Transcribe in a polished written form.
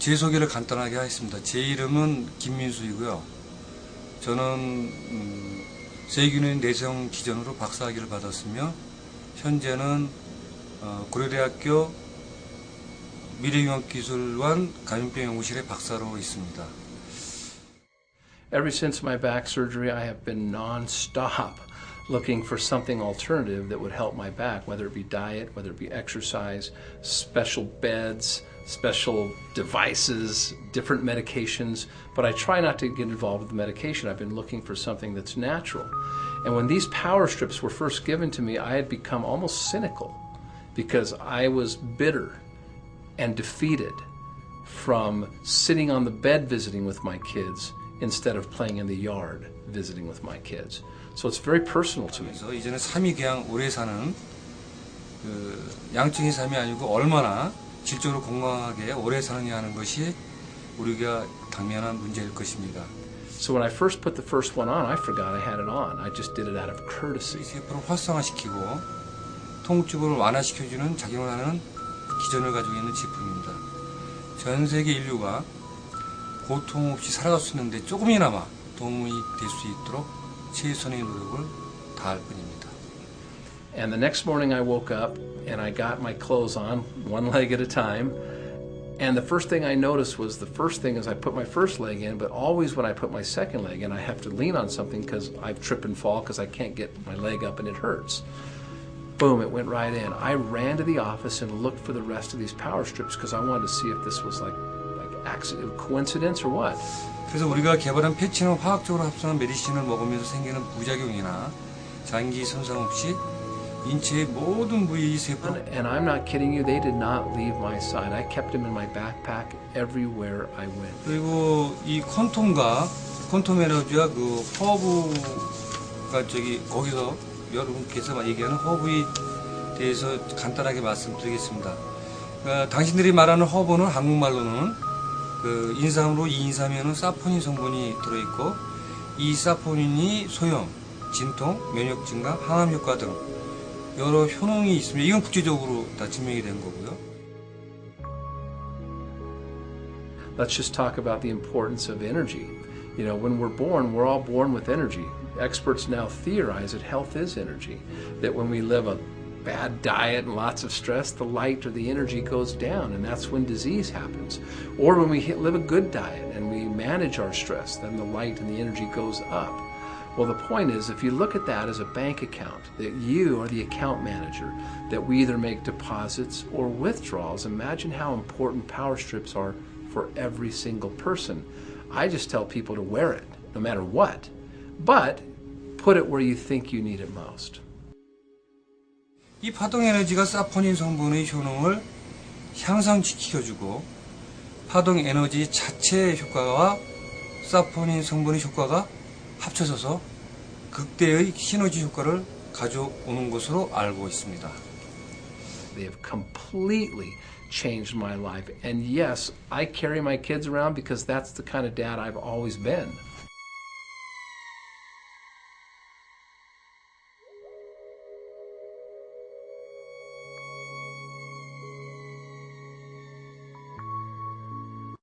제 소개를 간단하게 하겠습니다. 제 이름은 김민수이고요. 저는 세균의 내성 기전으로 박사학위를 받았으며 현재는 고려대학교 미래융합기술원 감염병 연구실의 박사로 있습니다. Ever since my back surgery, I have been non-stop looking for something alternative that would help my back, whether it be diet, whether it be exercise, special beds, special devices, different medications. But I try not to get involved with the medication. I've been looking for something that's natural. And when these power strips were first given to me, I had become almost cynical because I was bitter and defeated from sitting on the bed visiting with my kids instead of playing in the yard visiting with my kids. So it's very personal to me. 그래서 이제는 삶이 그냥 오래 사는 양적인 삶이 아니고 얼마나 질적으로 건강하게 오래 사느냐 하는 것이 우리가 당면한 문제일 것입니다. So when I first put the first one on, I forgot I had it on. I just did it out of courtesy. 세포를 활성화시키고 통증을 완화시켜주는 작용을 하는 기전을 가지고 있는 제품입니다. 전 세계 인류가 고통 없이 살아갈 수 있는데 조금이나마 도움이 될 수 있도록 최선의 노력을 다할 뿐입니다. And the next morning I woke up and I got my clothes on, one leg at a time. And the first thing I noticed was the first thing is I put my first leg in, but always when I put my second leg in, I have to lean on something because I trip and fall because I can't get my leg up and it hurts. Boom, it went right in. I ran to the office and looked for the rest of these power strips because I wanted to see if this was like accident, coincidence or what. 그래서 우리가 개발한 패치는 화학적으로 합성한 메디신을 먹으면서 생기는 부작용이나 장기 손상 없이 인체의 모든 부위 세포. And I'm not kidding you, they did not leave my side. I kept them in my backpack everywhere I went. 그리고 이 콘돔 에너지와 그 허브가 거기서 여러분께서 얘기하는 허브에 대해서 간단하게 말씀드리겠습니다. 당신들이 말하는 허브는 한국말로는 그 인삼으로 인삼에는 사포닌 성분이 들어있고 이 사포닌이 소염, 진통, 면역 증가, 항암 효과 등 여러 효능이 있습니다. 이건 국제적으로 다 증명이 된 거고요. Let's just talk about the importance of energy. You know, when we're all born with energy. Experts now theorize that health is energy. That when we live a bad diet and lots of stress, the light or the energy goes down, and that's when disease happens. Or when we live a good diet and we manage our stress, then the light and the energy goes up. Well, the point is, if you look at that as a bank account, that you are the account manager, that we either make deposits or withdrawals, imagine how important power strips are for every single person. I just tell people to wear it, no matter what, but put it where you think you need it most. 이 파동 에너지가 사포닌 성분의 효능을 향상시켜주고 파동 에너지 자체의 효과와 사포닌 성분의 효과가 합쳐져서 극대의 시너지 효과를 가져오는 것으로 알고 있습니다. They have completely changed my life. And yes, I carry my kids around because that's the kind of dad I've always been.